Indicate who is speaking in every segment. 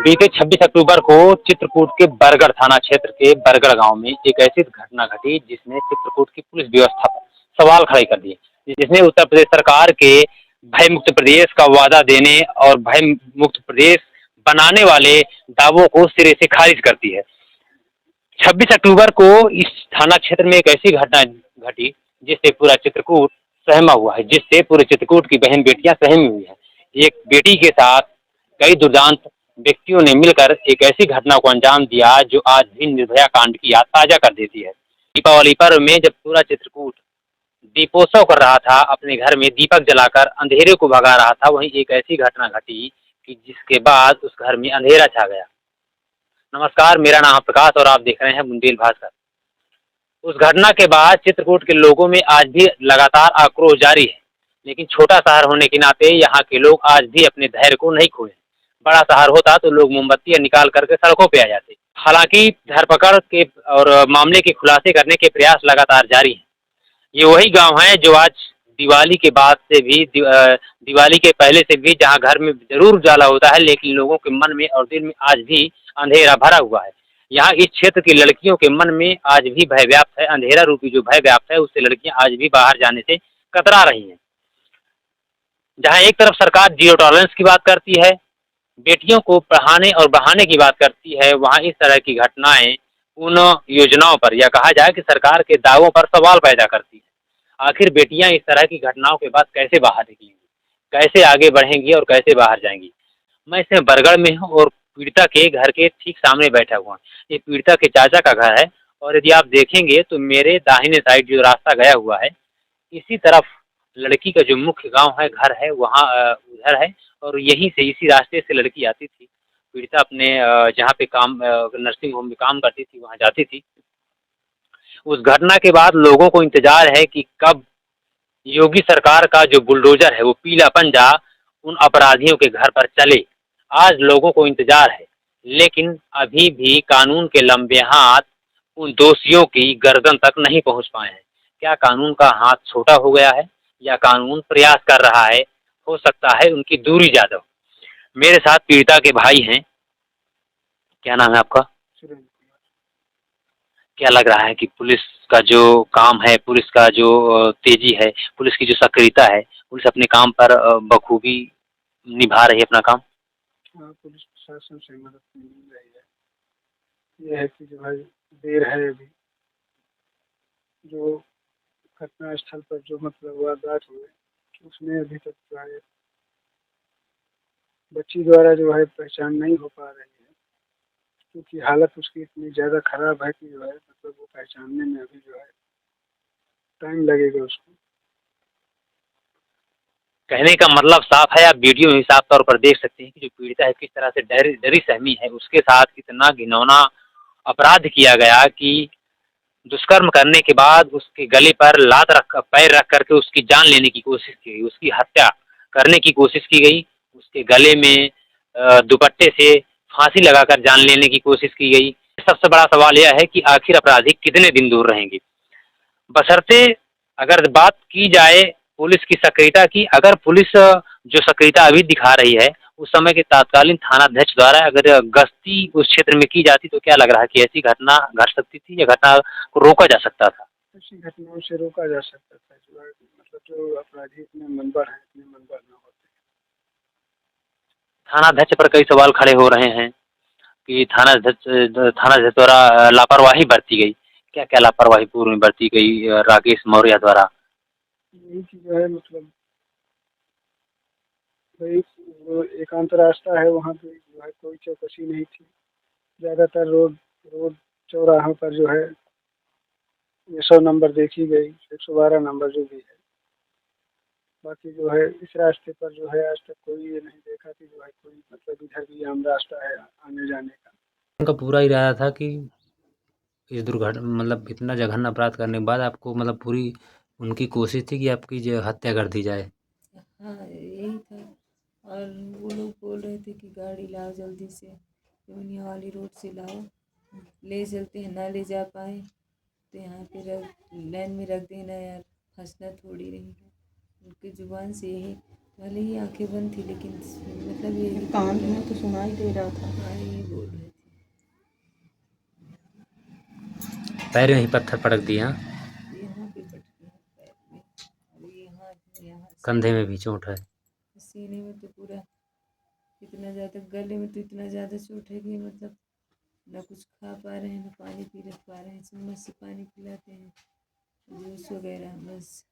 Speaker 1: बीते 26 अक्टूबर को चित्रकूट के बरगढ़ थाना क्षेत्र के बरगढ़ गांव में एक ऐसी घटना घटी जिसने चित्रकूट की पुलिस व्यवस्था पर सवाल खड़े कर दिए, जिसने उत्तर प्रदेश सरकार के भय मुक्त प्रदेश का वादा देने और भय मुक्त प्रदेश बनाने वाले दावों को सिरे से खारिज करती है। 26 अक्टूबर को इस थाना क्षेत्र में एक ऐसी घटना घटी जिससे पूरा चित्रकूट सहमा हुआ है, जिससे पूरे चित्रकूट की बहन बेटियां सहमी हुई है। एक बेटी के साथ कई दुर्दांत व्यक्तियों ने मिलकर एक ऐसी घटना को अंजाम दिया जो आज भी निर्भया कांड की याद ताजा कर देती है। दीपावली पर्व में जब पूरा चित्रकूट दीपोत्सव कर रहा था, अपने घर में दीपक जलाकर अंधेरे को भगा रहा था, वहीं एक ऐसी घटना घटी कि जिसके बाद उस घर में अंधेरा छा गया। नमस्कार, मेरा नाम है प्रकाश और आप देख रहे हैं बुंदेल भास्कर। उस घटना के बाद चित्रकूट के लोगों में आज भी लगातार आक्रोश जारी है, लेकिन छोटा शहर होने के नाते यहाँ के लोग आज भी अपने धैर्य को नहीं खोए। बड़ा शहर होता तो लोग मोमबत्तियां निकाल करके सड़कों पे आ जाते। हालांकि धरपकड़ के और मामले के खुलासे करने के प्रयास लगातार जारी हैं। ये वही गांव है जो आज दिवाली के बाद से भी दिवाली के पहले से भी जहां घर में जरूर उजाला होता है, लेकिन लोगों के मन में और दिल में आज भी अंधेरा भरा हुआ है। यहाँ इस क्षेत्र की लड़कियों के मन में आज भी भय व्याप्त है। अंधेरा रूपी जो भय व्याप्त है उससे लड़कियां आज भी बाहर जाने से कतरा रही हैं। जहाँ एक तरफ सरकार जीरो टॉलरेंस की बात करती है, बेटियों को पढ़ाने और बढ़ाने की बात करती है, वहाँ इस तरह की घटनाएं उन योजनाओं पर या कहा जाए कि सरकार के दावों पर सवाल पैदा करती है। आखिर बेटियां इस तरह की घटनाओं के बाद कैसे बाहर निकलेंगी, कैसे आगे बढ़ेंगी और कैसे बाहर जाएंगी। मैं इस समय बरगढ़ में हूँ और पीड़िता के घर के ठीक सामने बैठा हुआ हूँ। ये पीड़िता के चाचा का घर है और यदि आप देखेंगे तो मेरे दाहिने साइड जो रास्ता गया हुआ है, इसी तरफ लड़की का जो मुख्य गांव है, घर है, वहाँ उधर है और यहीं से इसी रास्ते से लड़की आती थी। पीड़िता अपने जहाँ पे काम नर्सिंग होम में काम करती थी वहाँ जाती थी। उस घटना के बाद लोगों को इंतजार है कि कब योगी सरकार का जो बुलडोजर है वो पीला पंजा उन अपराधियों के घर पर चले। आज लोगों को इंतजार है, लेकिन अभी भी कानून के लंबे हाथ उन दोषियों की गर्दन तक नहीं पहुंच पाए हैं। क्या कानून का हाथ छोटा हो गया है या कानून प्रयास कर रहा है? हो सकता है उनकी दूरी ज्यादा हो। मेरे साथ पीड़िता के भाई हैं। क्या नाम है आपका? क्या लग रहा है कि पुलिस का जो काम है, पुलिस का जो तेजी है, पुलिस की जो सक्रियता है, पुलिस अपने काम पर बखूबी निभा रही है अपना काम?
Speaker 2: हाँ, पुलिस प्रशासन से मदद मिल रही है। ये है कि जो है देर है अभी जो घटना स्थल पर जो मतलब वारदात हुए उसमें अभी तक जो है बच्ची द्वारा जो है पहचान नहीं हो पा रही है, क्योंकि हालत उसकी इतनी ज़्यादा खराब है कि जो है मतलब वो पहचानने में अभी जो है टाइम लगेगा उसको।
Speaker 1: कहने का मतलब साफ है, आप वीडियो में साफ तौर पर देख सकते हैं कि जो पीड़िता है किस तरह से डरी सहमी है। उसके साथ इतना घिनौना अपराध किया गया कि दुष्कर्म करने के बाद उसके गले पर लात रख पैर रख करके उसकी जान लेने की कोशिश की गई, उसकी हत्या करने की कोशिश की गई। उसके गले में दुपट्टे से फांसी लगाकर जान लेने की कोशिश की गई। सबसे बड़ा सवाल यह है कि आखिर अपराधी कितने दिन दूर रहेंगे। बशर्ते अगर बात की जाए पुलिस की सक्रियता की, अगर पुलिस जो सक्रियता अभी दिखा रही है उस समय के तत्कालीन थानाध्यक्ष द्वारा अगर गश्ती उस क्षेत्र में की जाती तो क्या लग रहा है कि ऐसी घटना घट सकती थी या घटना को रोका जा सकता था?
Speaker 2: ऐसी घटनाओं से रोका जा सकता था जो है मतलब जो अपराधी इतने मनबड़ हैं इतने मनबड़ ना होते।
Speaker 1: थानाध्यक्ष पर कई सवाल खड़े हो रहे हैं कि थानाध्यक्ष द्वारा लापरवाही बरती गई। क्या क्या लापरवाही पूर्व में बरती गई राकेश मौर्य द्वारा?
Speaker 2: यही कि जो है मतलब भाई वो एकांत रास्ता है, वहाँ पे जो है कोई चौकसी नहीं थी। ज़्यादातर रोड रोड चौराहों पर जो है ये 100 नंबर देखी गई, 112 नंबर जो भी है। बाकी जो है इस रास्ते पर जो है आज तक कोई ये नहीं देखा कि जो है कोई मतलब इधर भी आम रास्ता है आने जाने का।
Speaker 3: उनका पूरा इरादा था कि इस दुर्घटना मतलब इतना जघन्य अपराध करने के बाद आपको मतलब पूरी उनकी कोशिश थी कि आपकी जो हत्या कर दी जाए।
Speaker 4: हाँ, यही था। और वो लोग बोल रहे थे कि गाड़ी लाओ जल्दी से, पूर्णिया वाली रोड से लाओ, ले चलते हैं, ना ले जा पाए तो यहाँ पे लाइन में रख देना यार, फंसना थोड़ी नहीं है। उनकी ज़ुबान से यही भले ही आंखें बंद थी लेकिन मतलब यही
Speaker 5: कान में तो सुनाई दे रहा था।
Speaker 4: हाँ, यही बोल रहे थे।
Speaker 3: पैर में ही पत्थर पटक दिए हाँ?
Speaker 4: यहाँ पे पटके हैं पैर में और यहाँ
Speaker 3: कंधे में भी चोट है।
Speaker 4: सीने में तो पूरा इतना ज़्यादा, गले में तो इतना ज़्यादा चोट है कि मतलब ना कुछ खा पा रहे हैं ना पानी पी रख पा रहे हैं। चम्मच से पानी पिलाते हैं, जूस वगैरह बस।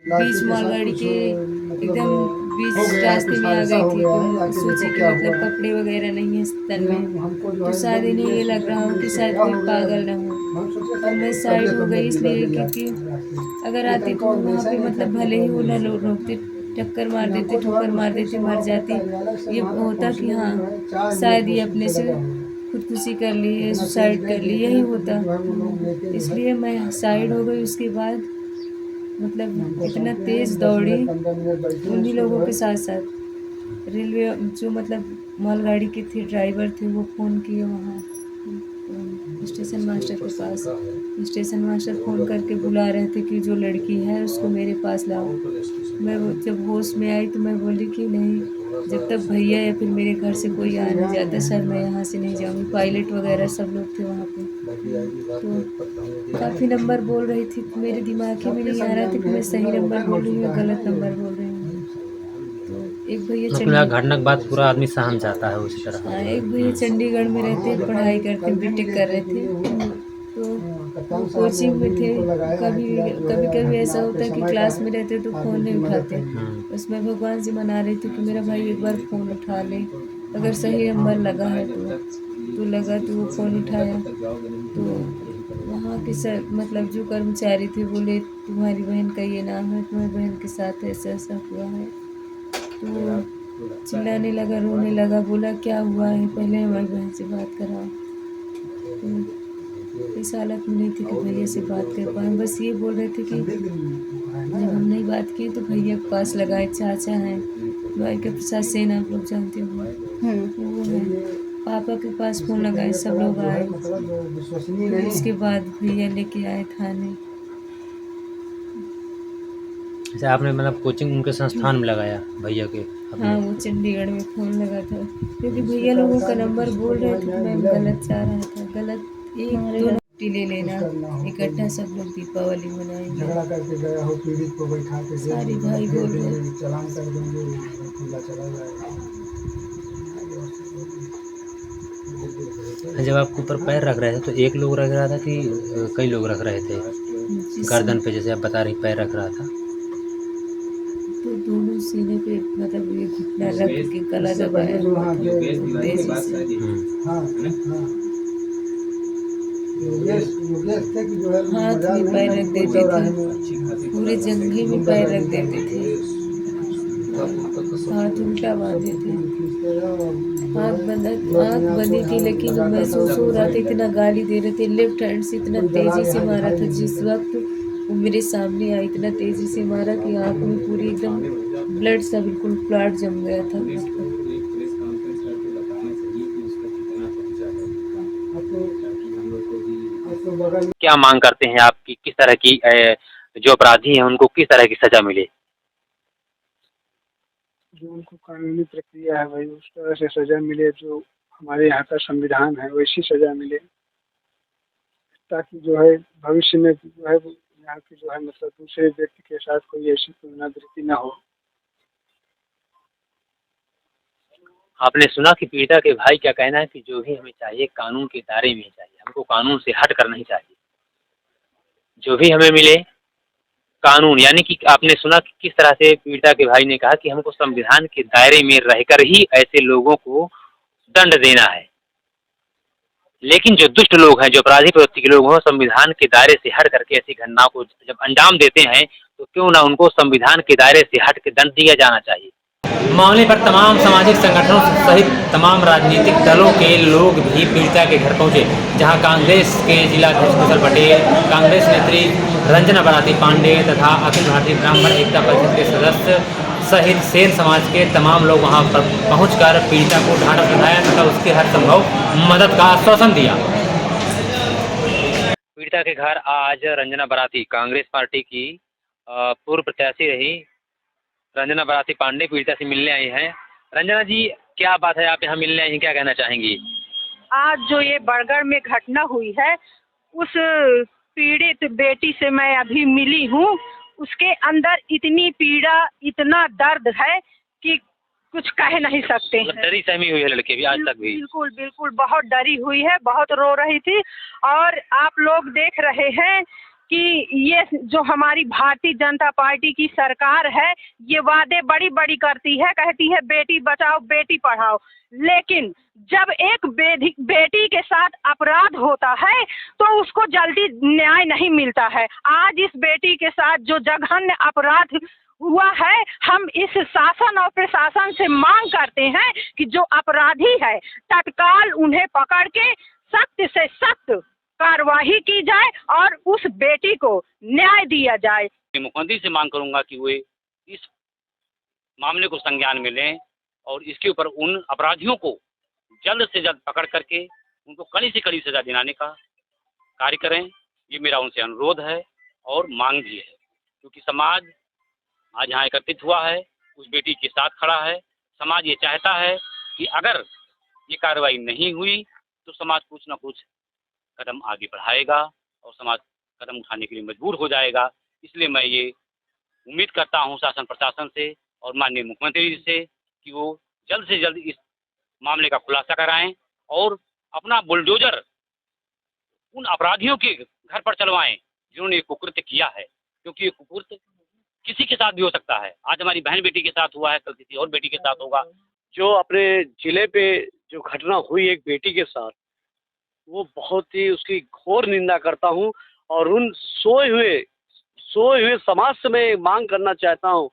Speaker 4: बीच मालगाड़ी के एकदम बीच रास्ते में आ गई थी तो सोची कि मतलब कपड़े वगैरह नहीं है तन में, तो शायद इन्हें ये लग रहा हो कि शायद कोई पागल ना हो, तो मैं साइड हो गई इसलिए क्योंकि अगर आती तो वहाँ पे मतलब भले ही वो न रोकते, टक्कर मार देते, ठोकर मार देते, मर जाती, ये होता कि हाँ शायद ये अपने से खुदकुशी कर ली है, सुसाइड कर ली, यही होता। इसलिए मैं साइड हो गई। उसके बाद मतलब इतना तेज़ दौड़ी उन्हीं लोगों के साथ साथ। रेलवे जो मतलब मालगाड़ी के थे ड्राइवर थे वो फ़ोन किए वहाँ स्टेशन मास्टर के पास। स्टेशन मास्टर फ़ोन करके बुला रहे थे कि जो लड़की है उसको मेरे पास लाओ। मैं जब होश में आई तो मैं बोली कि नहीं, जब तक भैया या फिर मेरे घर से कोई आ नहीं जाता सर मैं यहाँ से नहीं जाऊँगी। पायलट वगैरह सब लोग थे वहाँ पे, तो काफ़ी नंबर बोल रही थी तो मेरे दिमाग में नहीं आ रहा था कि मैं सही नंबर बोल रही हूँ या गलत नंबर बोल रही हूँ। तो एक भैया
Speaker 3: मतलब घटना के बाद पूरा आदमी सहम जाता है उसी तरह।
Speaker 4: हाँ, एक भैया चंडीगढ़ में रहते, पढ़ाई करते, बीटेक कर रहे थे, तो वो कोचिंग में थे। कभी कभी कभी ऐसा होता है कि क्लास में रहते तो फ़ोन नहीं उठाते। उसमें भगवान से मना रही थी कि मेरा भाई एक बार फ़ोन उठा ले, अगर सही नंबर लगा है तो लगा तो वो फ़ोन उठाया। तो वहाँ के सर मतलब जो कर्मचारी थे बोले तुम्हारी बहन का ये नाम है, तुम्हारी बहन के साथ ऐसा ऐसा हुआ है। तो चिल्लाने लगा, रोने लगा, बोला क्या हुआ है पहले हमारी बहन से बात कराओ। तो इस हालत में नहीं थी कि भैया से बात कर पाए, बस ये बोल रहे थे कि जब हम नहीं बात की तो भैया के पास लगाए, चाचा हैं द्वारिका प्रसाद सेन, आप लोग जानते हो वो है, पापा के पास फ़ोन लगाए, सब लोग आए। उसके बाद भैया लेके आए थाने।
Speaker 3: अच्छा आपने मतलब कोचिंग उनके संस्थान में लगाया भैया के
Speaker 4: हाँ, वो चंडीगढ़ में फ़ोन लगा था क्योंकि भैया लोगों का नंबर बोल रहे थे तो मैं गलत जा रहा था। गलत एक दो छुट्टी ले लेना, इकट्ठा सब लोग दीपावली मनाएंगे।
Speaker 2: झगड़ा करके गया हो पीड़ित को बैठा के
Speaker 4: सारे भाई बोल रहे
Speaker 2: चालान कर देंगे, खुला चला जाएगा।
Speaker 3: जब आप ऊपर पैर रख रहे थे तो एक लोग रख रहा था कि कई लोग रख रहे थे गर्दन पे, जैसे आप बता रही पैर रख रहा था?
Speaker 4: तो दोनों सीने पे मतलब ये घुटना रख के गला दबाया हुआ था तेजी से। हाथ में पैर रख देते थे, पूरे जंघे में पैर रख देते थे, हाथ उल्टा बांधे थे, आँख बंदी थी लेकिन महसूस हो रहा था इतना गाली दे रहे थे। लेफ्ट हैंड से इतना तेजी से मारा था, जिस वक्त वो मेरे सामने आई इतना तेजी से मारा कि आँख में पूरी एकदम ब्लड सा बिल्कुल प्लाट जम गया था।
Speaker 1: क्या मांग करते हैं आप कि किस तरह की जो अपराधी हैं उनको किस तरह की सजा मिले?
Speaker 2: जो उनको कानूनी प्रक्रिया है भाई उस तरह से सजा मिले, जो हमारे यहाँ का संविधान है वैसी सजा मिले, ताकि जो है भविष्य में जो है यहाँ की जो है मतलब दूसरे व्यक्ति के साथ कोई ऐसी पुनरावृत्ति न हो।
Speaker 1: आपने सुना कि पीड़िता के भाई क्या कहना है कि जो भी हमें चाहिए कानून के दायरे में चाहिए, हमको कानून से हट कर नहीं चाहिए, जो भी हमें मिले कानून। यानी कि आपने सुना कि किस तरह से पीड़िता के भाई ने कहा कि हमको संविधान के दायरे में रहकर ही ऐसे लोगों को दंड देना है, लेकिन जो दुष्ट लोग हैं, जो अपराधी प्रवृत्ति के लोग हैं, संविधान के दायरे से हट करके ऐसी घटनाओं को जब अंजाम देते हैं तो क्यों ना उनको संविधान के दायरे से हट के दंड दिया जाना चाहिए।
Speaker 3: मामले पर तमाम सामाजिक संगठनों सहित तमाम राजनीतिक दलों के लोग भी पीड़िता के घर पहुंचे, जहां कांग्रेस के जिलाध्यक्ष कुशल पटेल, कांग्रेस नेत्री रंजना बनाती पांडे तथा अखिल भारतीय ब्राह्मण एकता परिषद के सदस्य सहित सेन समाज के तमाम लोग वहां पर पहुंचकर पीड़िता को ढांढस बंधाया तथा उसकी हर संभव मदद का आश्वासन दिया।
Speaker 1: पीड़िता के घर आज रंजना बराती, कांग्रेस पार्टी की पूर्व प्रत्याशी रही रंजना बराती पांडे पीड़िता से मिलने आई हैं। रंजना जी, क्या बात है, आप यहाँ मिलने आई हैं, क्या कहना चाहेंगी?
Speaker 6: आज जो ये बरगढ़ में घटना हुई है, उस पीड़ित बेटी से मैं अभी मिली हूँ। उसके अंदर इतनी पीड़ा, इतना दर्द है कि कुछ कह नहीं सकते हैं।
Speaker 1: डरी सहमी हुई है लड़के भी आज तक भी?
Speaker 6: बिल्कुल बिल्कुल, बहुत डरी हुई है, बहुत रो रही थी। और आप लोग देख रहे हैं कि ये जो हमारी भारतीय जनता पार्टी की सरकार है, ये वादे बड़ी बड़ी करती है, कहती है बेटी बचाओ बेटी पढ़ाओ, लेकिन जब एक बेटी के साथ अपराध होता है तो उसको जल्दी न्याय नहीं मिलता है। आज इस बेटी के साथ जो जघन्य अपराध हुआ है, हम इस शासन और प्रशासन से मांग करते हैं कि जो अपराधी है तत्काल उन्हें पकड़ के सख्त से सख्त कार्रवाई की जाए और उस बेटी को न्याय दिया जाए।
Speaker 1: मुख्यमंत्री से मांग करूंगा कि वे इस मामले को संज्ञान में लें और इसके ऊपर उन अपराधियों को जल्द से जल्द पकड़ करके उनको कड़ी से कड़ी सजा दिलाने का कार्य करें। ये मेरा उनसे अनुरोध है और मांग भी है, क्योंकि समाज आज यहाँ एकत्रित हुआ है, उस बेटी के साथ खड़ा है। समाज ये चाहता है कि अगर ये कार्रवाई नहीं हुई तो समाज कुछ ना कुछ कदम आगे बढ़ाएगा और समाज कदम उठाने के लिए मजबूर हो जाएगा। इसलिए मैं ये उम्मीद करता हूँ शासन प्रशासन से और माननीय मुख्यमंत्री जी से कि वो जल्द से जल्द इस मामले का खुलासा कराएं और अपना बुलडोजर उन अपराधियों के घर पर चलवाएं जिन्होंने ये कुकृत्य किया है, क्योंकि ये कुकृत्य किसी के साथ भी हो सकता है। आज हमारी बहन बेटी के साथ हुआ है, कल किसी और बेटी के साथ होगा।
Speaker 7: जो अपने जिले पे जो घटना हुई एक बेटी के साथ, वो बहुत ही उसकी घोर निंदा करता हूँ और उन सोए हुए समाज से मैं मांग करना चाहता हूँ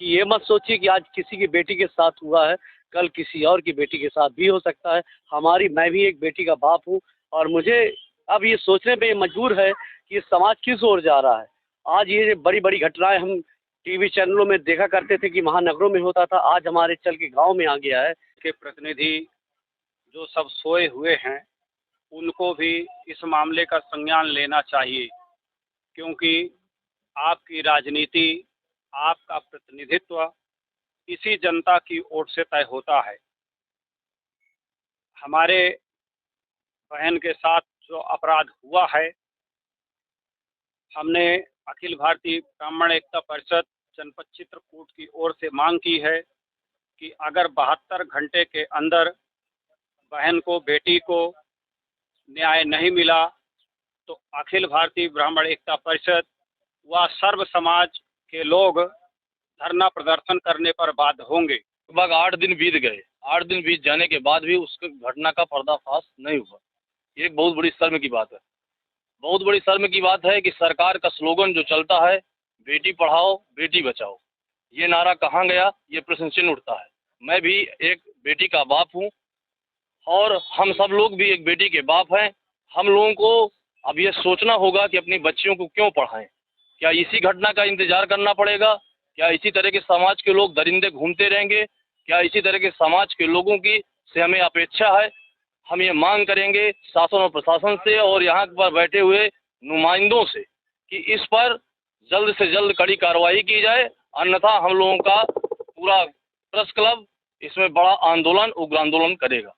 Speaker 7: कि ये मत सोचिए कि आज किसी की बेटी के साथ हुआ है, कल किसी और की बेटी के साथ भी हो सकता है। मैं भी एक बेटी का बाप हूँ और मुझे अब ये सोचने पे मजबूर है कि समाज किस ओर जा रहा है। आज ये बड़ी बड़ी घटनाएं हम टीवी चैनलों में देखा करते थे कि महानगरों में होता था, आज हमारे चल के गाँव में आ गया है।
Speaker 8: के प्रतिनिधि जो सब सोए हुए हैं उनको भी इस मामले का संज्ञान लेना चाहिए, क्योंकि आपकी राजनीति, आपका प्रतिनिधित्व इसी जनता की ओर से तय होता है। हमारे बहन के साथ जो अपराध हुआ है, हमने अखिल भारतीय ब्राह्मण एकता परिषद जनपद चित्रकूट की ओर से मांग की है कि अगर 72 घंटे के अंदर बहन को, बेटी को न्याय नहीं मिला तो अखिल भारतीय ब्राह्मण एकता परिषद व सर्व समाज के लोग धरना प्रदर्शन करने पर बाध्य होंगे।
Speaker 7: लगभग 8 दिन बीत गए, 8 दिन बीत जाने के बाद भी उस घटना का पर्दाफाश नहीं हुआ। ये एक बहुत बड़ी शर्म की बात है। बहुत बड़ी शर्म की बात है कि सरकार का स्लोगन जो चलता है, बेटी पढ़ाओ बेटी बचाओ, ये नारा कहाँ गया, ये प्रश्न चिन्ह उठता है। मैं भी एक बेटी का बाप हूँ और हम सब लोग भी एक बेटी के बाप हैं। हम लोगों को अब ये सोचना होगा कि अपनी बच्चियों को क्यों पढ़ाएं। क्या इसी घटना का इंतजार करना पड़ेगा? क्या इसी तरह के समाज के लोग दरिंदे घूमते रहेंगे? क्या इसी तरह के समाज के लोगों की से हमें अपेक्षा है? हम ये मांग करेंगे शासन और प्रशासन से और यहाँ पर बैठे हुए नुमाइंदों से कि इस पर जल्द से जल्द कड़ी कार्रवाई की जाए, अन्यथा हम लोगों का पूरा प्रेस क्लब इसमें बड़ा आंदोलन, उग्र आंदोलन करेगा।